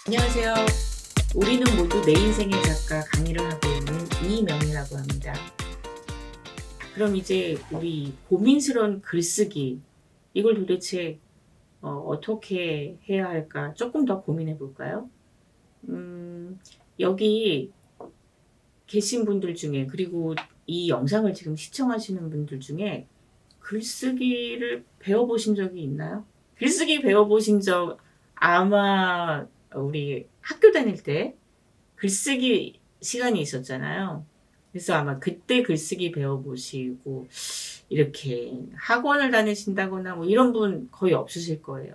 안녕하세요. 우리는 모두 내 인생의 작가 강의를 하고 있는 이명희라고 합니다. 그럼 이제 우리 고민스러운 글쓰기, 이걸 도대체 어떻게 해야 할까 조금 더 고민해 볼까요? 여기 계신 분들 중에, 그리고 이 영상을 지금 시청하시는 분들 중에 글쓰기를 배워보신 적이 있나요? 글쓰기 배워보신 적 아마 우리 학교 다닐 때 글쓰기 시간이 있었잖아요. 그래서 아마 그때 글쓰기 배워보시고 이렇게 학원을 다니신다거나 뭐 이런 분 거의 없으실 거예요.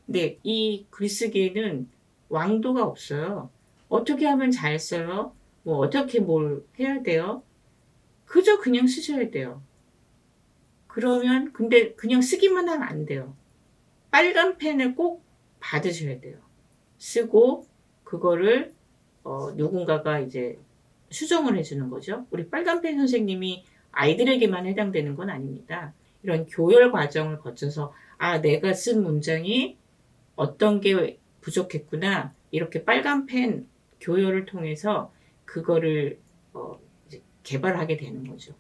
근데 이 글쓰기에는 왕도가 없어요. 어떻게 하면 잘 써요? 뭐 어떻게 뭘 해야 돼요? 그저 그냥 쓰셔야 돼요. 그러면 근데 그냥 쓰기만 하면 안 돼요. 빨간 펜을 꼭 받으셔야 돼요. 쓰고 그거를 누군가가 이제 수정을 해주는 거죠. 우리 빨간펜 선생님이 아이들에게만 해당되는 건 아닙니다. 이런 교열 과정을 거쳐서 내가 쓴 문장이 어떤 게 부족했구나. 이렇게 빨간펜 교열을 통해서 그거를 이제 개발하게 되는 거죠.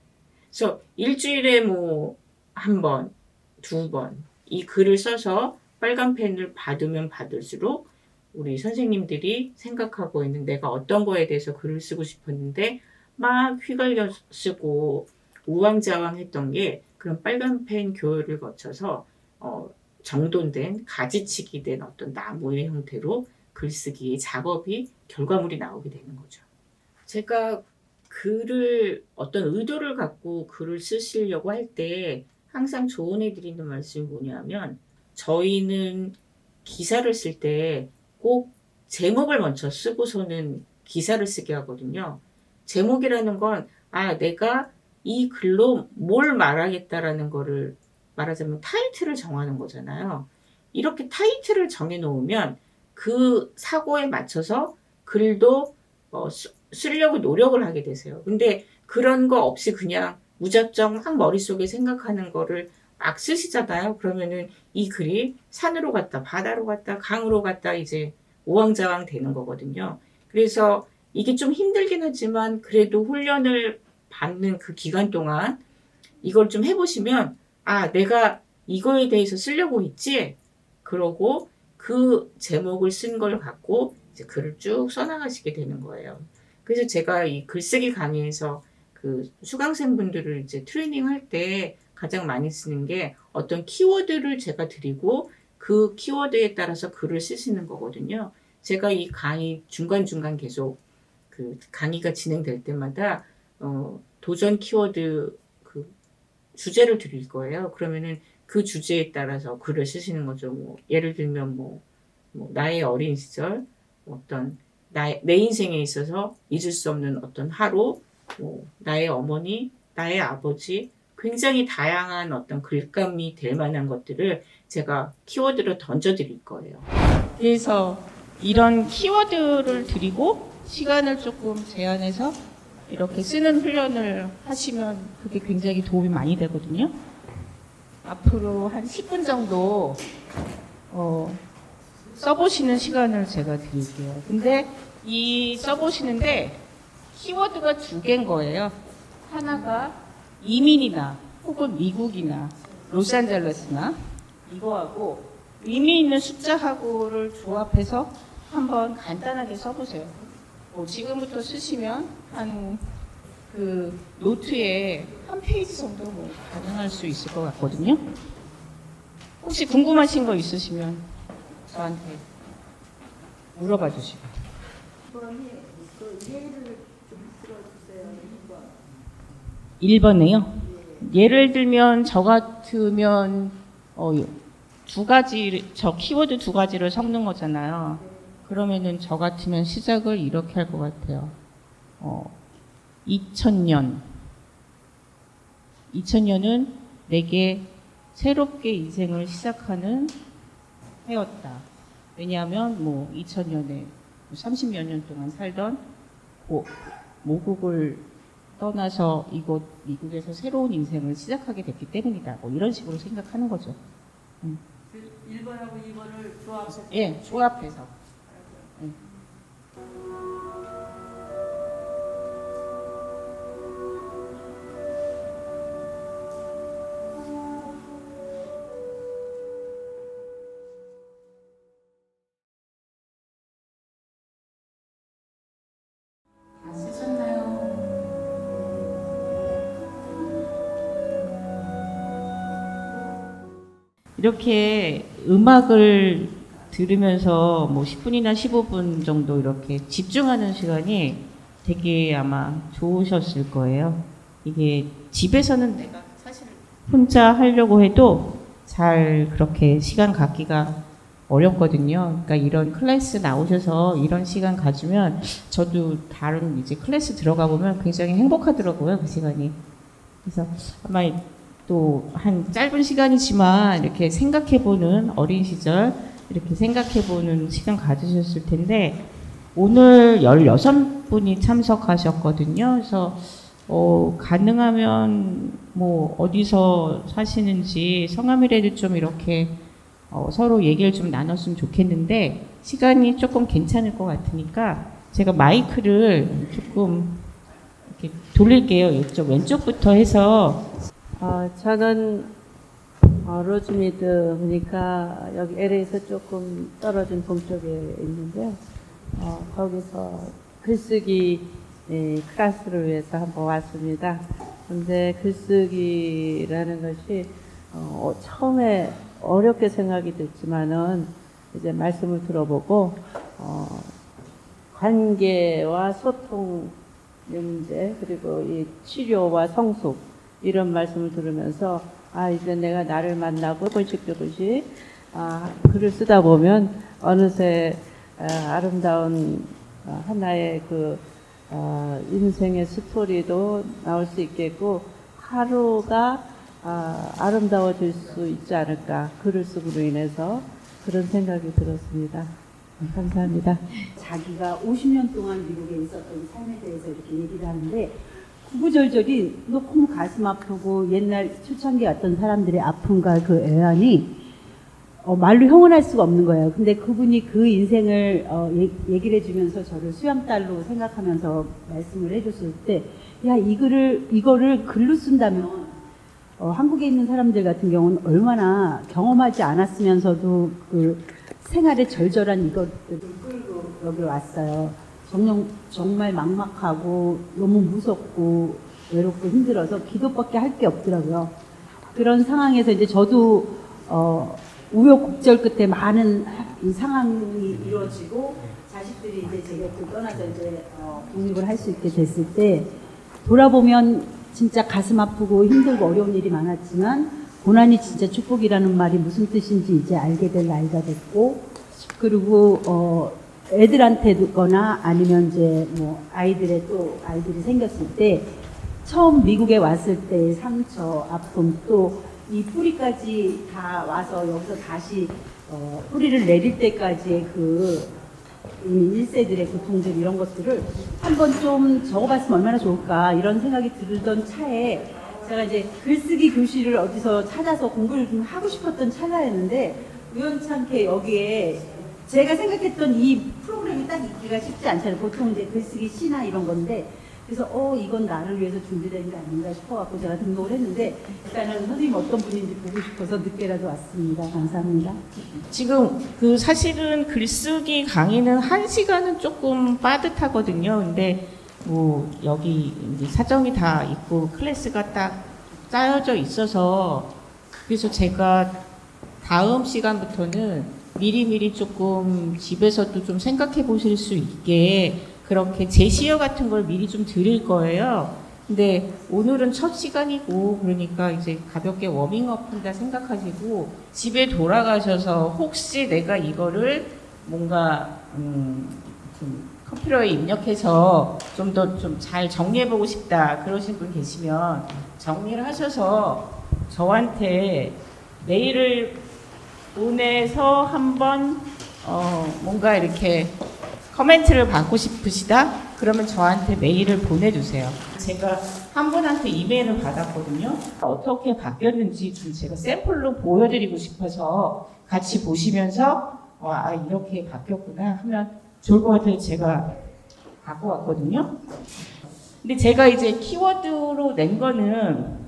그래서 일주일에 뭐 한 번, 두 번 이 글을 써서 빨간 펜을 받으면 받을수록 우리 선생님들이 생각하고 있는 내가 어떤 거에 대해서 글을 쓰고 싶었는데 막 휘갈려 쓰고 우왕좌왕했던 게 그런 빨간 펜 교열을 거쳐서 정돈된 가지치기 된 어떤 나무의 형태로 글쓰기 작업이 결과물이 나오게 되는 거죠. 제가 글을 어떤 의도를 갖고 글을 쓰시려고 할 때 항상 조언해 드리는 말씀이 뭐냐면 저희는 기사를 쓸 때 꼭 제목을 먼저 쓰고서는 기사를 쓰게 하거든요. 제목이라는 건 내가 이 글로 뭘 말하겠다라는 거를 말하자면 타이틀을 정하는 거잖아요. 이렇게 타이틀을 정해 놓으면 그 사고에 맞춰서 글도 쓰려고 노력을 하게 되세요. 근데 그런 거 없이 그냥 무작정 막 머릿속에 생각하는 거를 막 쓰시잖아요. 그러면은 이 글이 산으로 갔다, 바다로 갔다, 강으로 갔다 이제 우왕좌왕 되는 거거든요. 그래서 이게 좀 힘들긴 하지만 그래도 훈련을 받는 그 기간 동안 이걸 좀 해보시면 내가 이거에 대해서 쓰려고 했지? 그러고 그 제목을 쓴 걸 갖고 이제 글을 쭉 써나가시게 되는 거예요. 그래서 제가 이 글쓰기 강의에서 그 수강생분들을 이제 트레이닝 할 때 가장 많이 쓰는 게 어떤 키워드를 제가 드리고 그 키워드에 따라서 글을 쓰시는 거거든요. 제가 이 강의 중간중간 계속 그 강의가 진행될 때마다 도전 키워드 그 주제를 드릴 거예요. 그러면은 그 주제에 따라서 글을 쓰시는 거죠. 뭐 예를 들면 뭐 나의 어린 시절, 어떤 내 인생에 있어서 잊을 수 없는 어떤 하루, 뭐 나의 어머니, 나의 아버지, 굉장히 다양한 어떤 글감이 될 만한 것들을 제가 키워드로 던져드릴 거예요. 그래서 이런 키워드를 드리고 시간을 조금 제한해서 이렇게 쓰는 훈련을 하시면 그게 굉장히 도움이 많이 되거든요. 앞으로 한 10분 정도 써보시는 시간을 제가 드릴게요. 근데 이 써보시는데 키워드가 두 개인 거예요. 하나가 이민이나 혹은 미국이나 로스앤젤레스나 이거하고 의미 있는 숫자하고를 조합해서 한번 간단하게 써보세요. 지금부터 쓰시면 한 그 노트에 한 페이지 정도 뭐 가능할 수 있을 것 같거든요. 혹시 궁금하신 거 있으시면 저한테 물어봐 주시고. 그 예를 좀 들어주세요. 1번에요. 예를 들면 저 같으면 두 가지 저 키워드 두 가지를 섞는 거잖아요. 그러면은 저 같으면 시작을 이렇게 할 것 같아요. 2000년은 내게 새롭게 인생을 시작하는 해였다. 왜냐하면 뭐 2000년에 30몇 년 동안 살던 모국을 떠나서 이곳 미국에서 새로운 인생을 시작하게 됐기 때문이다. 뭐 이런 식으로 생각하는 거죠. 1번하고 2번을 조합해서. 예, 조합해서. 다 쓰셨나요? 이렇게 음악을 들으면서 뭐 10분이나 15분 정도 이렇게 집중하는 시간이 되게 아마 좋으셨을 거예요. 이게 집에서는 내가 사실 혼자 하려고 해도 잘 그렇게 시간 갖기가 어렵거든요. 그러니까 이런 클래스 나오셔서 이런 시간 가지면 저도 다른 이제 클래스 들어가 보면 굉장히 행복하더라고요. 그 시간이. 그래서 아마 또 한 짧은 시간이지만 이렇게 생각해보는 어린 시절 이렇게 생각해보는 시간 가지셨을 텐데 오늘 16분이 참석하셨거든요. 그래서 가능하면 뭐 어디서 사시는지 성함이라도 좀 이렇게 서로 얘기를 좀 나눴으면 좋겠는데 시간이 조금 괜찮을 것 같으니까 제가 마이크를 조금 이렇게 돌릴게요. 이쪽 왼쪽부터 해서 저는 로즈미드 보니까 여기 LA에서 조금 떨어진 동쪽에 있는데요. 거기서 글쓰기 클래스를 위해서 한번 왔습니다. 근데 글쓰기라는 것이 처음에 어렵게 생각이 됐지만은 이제 말씀을 들어보고 관계와 소통의 문제 그리고 이 치료와 성숙 이런 말씀을 들으면서 이제 내가 나를 만나고 조금씩 글을 쓰다 보면 어느새 아름다운 하나의 그 인생의 스토리도 나올 수 있겠고 하루가 아름다워질 수 있지 않을까 글을 쓰므로 인해서 그런 생각이 들었습니다. 감사합니다. 자기가 50년 동안 미국에 있었던 삶에 대해서 이렇게 얘기를 하는데 구구절절이 너무 가슴 아프고 옛날 초창기에 왔던 사람들의 아픔과 그 애환이 말로 형언할 수가 없는 거예요. 근데 그분이 그 인생을 얘기를 해주면서 저를 수양딸로 생각하면서 말씀을 해줬을 때, 야, 이거를 글로 쓴다면 한국에 있는 사람들 같은 경우는 얼마나 경험하지 않았으면서도 그 생활의 절절한 이것들을 끌고 여기 왔어요. 정말 막막하고 너무 무섭고 외롭고 힘들어서 기도밖에 할 게 없더라고요. 그런 상황에서 이제 저도 우여곡절 끝에 많은 이 상황이 이루어지고 자식들이 이제 제 곁을 떠나서 이제 독립을 할 수 있게 됐을 때 돌아보면 진짜 가슴 아프고 힘들고 어려운 일이 많았지만 고난이 진짜 축복이라는 말이 무슨 뜻인지 이제 알게 될 나이가 됐고 그리고 애들한테거나 아니면 이제 뭐 아이들이 생겼을 때 처음 미국에 왔을 때의 상처, 아픔 또 이 뿌리까지 다 와서 여기서 다시 뿌리를 내릴 때까지의 그 1세들의 고통들 이런 것들을 한번 좀 적어봤으면 얼마나 좋을까 이런 생각이 들던 차에 제가 이제 글쓰기 교실을 어디서 찾아서 공부를 좀 하고 싶었던 찰나였는데 우연찮게 여기에 제가 생각했던 이 프로그램이 딱 있기가 쉽지 않잖아요. 보통 이제 글쓰기 시나 이런 건데 그래서 이건 나를 위해서 준비된 게 아닌가 싶어갖고 제가 등록을 했는데 일단은 선생님 어떤 분인지 보고 싶어서 늦게라도 왔습니다. 감사합니다. 지금 그 사실은 글쓰기 강의는 1시간은 조금 빠듯하거든요. 근데 뭐 여기 이제 사정이 다 있고 클래스가 딱 짜여져 있어서 그래서 제가 다음 시간부터는 미리미리 조금 집에서도 좀 생각해 보실 수 있게 그렇게 제시어 같은 걸 미리 좀 드릴 거예요. 근데 오늘은 첫 시간이고 그러니까 이제 가볍게 워밍업 한다 생각하시고 집에 돌아가셔서 혹시 내가 이거를 뭔가 좀 컴퓨터에 입력해서 좀 더 좀 잘 정리해보고 싶다 그러신 분 계시면 정리를 하셔서 저한테 메일을 보내서 한번 뭔가 이렇게 커멘트를 받고 싶으시다? 그러면 저한테 메일을 보내주세요. 제가 한 분한테 이메일을 받았거든요. 어떻게 바뀌었는지 좀 제가 샘플로 보여드리고 싶어서 같이 보시면서 이렇게 바뀌었구나 하면 좋을 것 같아서 제가 갖고 왔거든요. 근데 제가 이제 키워드로 낸 거는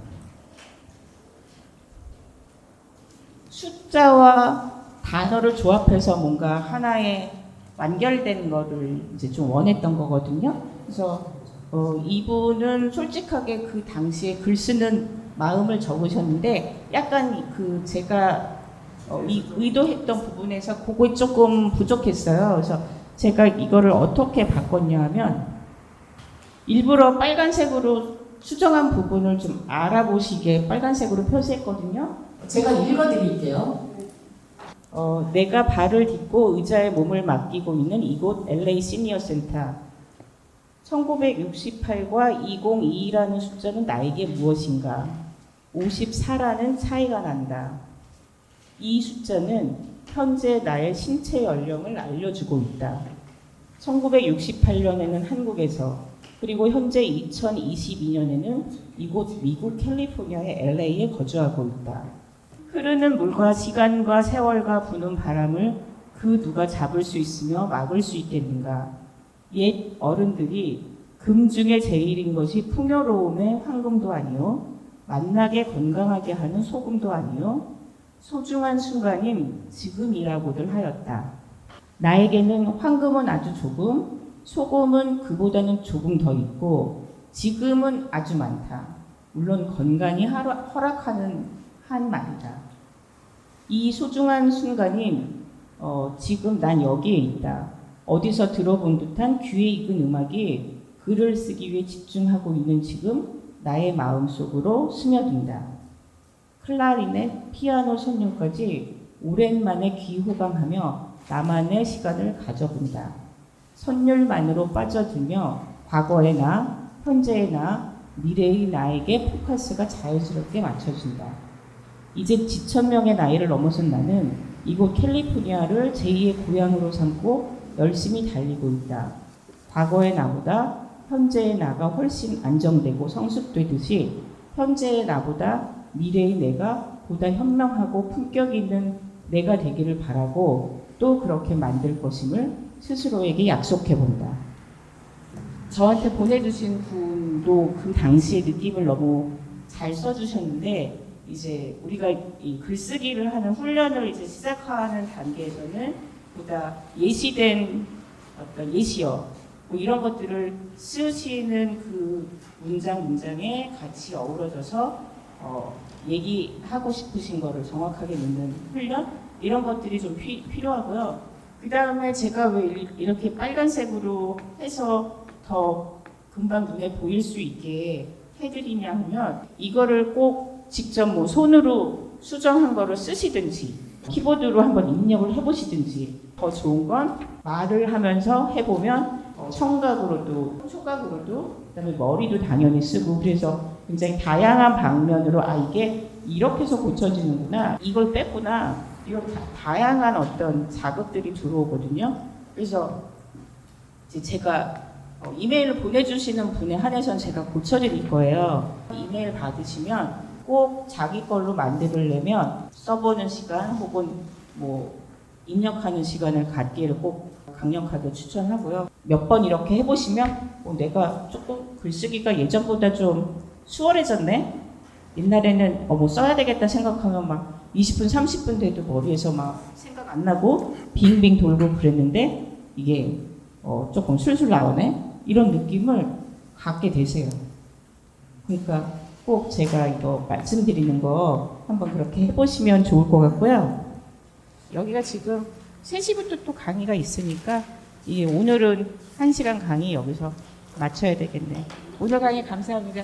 숫자와 단어를 조합해서 뭔가 하나의 완결된 거를 이제 좀 원했던 거거든요. 그래서 이분은 솔직하게 그 당시에 글 쓰는 마음을 적으셨는데 약간 그 제가 의도했던 부분에서 그게 조금 부족했어요. 그래서 제가 이거를 어떻게 바꿨냐 하면 일부러 빨간색으로 수정한 부분을 좀 알아보시게 빨간색으로 표시했거든요. 제가 읽어드릴게요. 내가 발을 딛고 의자에 몸을 맡기고 있는 이곳 LA 시니어 센터. 1968과 2022라는 숫자는 나에게 무엇인가? 54라는 차이가 난다. 이 숫자는 현재 나의 신체 연령을 알려주고 있다. 1968년에는 한국에서, 그리고 현재 2022년에는 이곳 미국 캘리포니아의 LA에 거주하고 있다. 흐르는 물과 시간과 세월과 부는 바람을 그 누가 잡을 수 있으며 막을 수 있겠는가? 옛 어른들이 금 중에 제일인 것이 풍요로움의 황금도 아니요, 만나게 건강하게 하는 소금도 아니요, 소중한 순간인 지금이라고들 하였다. 나에게는 황금은 아주 조금, 소금은 그보다는 조금 더 있고, 지금은 아주 많다. 물론 건강이 허락하는 한 말이다. 이 소중한 순간인 지금 난 여기에 있다. 어디서 들어본 듯한 귀에 익은 음악이 글을 쓰기 위해 집중하고 있는 지금 나의 마음속으로 스며든다. 클라리넷, 피아노 선율까지 오랜만에 귀호강하며 나만의 시간을 가져본다. 선율만으로 빠져들며 과거의 나, 현재의 나, 미래의 나에게 포커스가 자연스럽게 맞춰진다. 이제 지천명의 나이를 넘어선 나는 이곳 캘리포니아를 제2의 고향으로 삼고 열심히 달리고 있다. 과거의 나보다 현재의 나가 훨씬 안정되고 성숙되듯이 현재의 나보다 미래의 내가 보다 현명하고 품격 있는 내가 되기를 바라고 또 그렇게 만들 것임을 스스로에게 약속해 본다. 저한테 보내주신 분도 그 당시의 느낌을 너무 잘 써주셨는데, 이제 우리가 이 글쓰기를 하는 훈련을 이제 시작하는 단계에서는 보다 예시된 어떤 예시어 뭐 이런 것들을 쓰시는 그 문장에 같이 어우러져서 얘기하고 싶으신 거를 정확하게 넣는 훈련, 이런 것들이 좀 필요하고요. 그 다음에 제가 왜 이렇게 빨간색으로 해서 더 금방 눈에 보일 수 있게 해드리냐 하면, 이거를 꼭 직접 뭐 손으로 수정한 거를 쓰시든지 키보드로 한번 입력을 해보시든지, 더 좋은 건 말을 하면서 해보면 청각으로도 초각으로도, 그다음에 머리도 당연히 쓰고, 그래서 굉장히 다양한 방면으로 이게 이렇게 해서 고쳐지는구나, 이걸 뺐구나, 이런 다양한 어떤 자극들이 들어오거든요. 그래서 이제 제가 이메일을 보내주시는 분에 한해서는 제가 고쳐드릴 거예요. 이메일 받으시면 꼭 자기 걸로 만들려면 써보는 시간 혹은 뭐 입력하는 시간을 갖기를 꼭 강력하게 추천하고요. 몇 번 이렇게 해보시면 내가 조금 글쓰기가 예전보다 좀 수월해졌네? 옛날에는 뭐 써야 되겠다 생각하면 막 20분, 30분 돼도 머리에서 막 생각 안 나고 빙빙 돌고 그랬는데 이게 조금 술술 나오네? 이런 느낌을 갖게 되세요. 그러니까 꼭 제가 이거 말씀드리는 거 한번 그렇게 해보시면 좋을 것 같고요. 여기가 지금 3시부터 또 강의가 있으니까 이게 오늘은 1시간 강의 여기서 마쳐야 되겠네. 오늘 강의 감사합니다.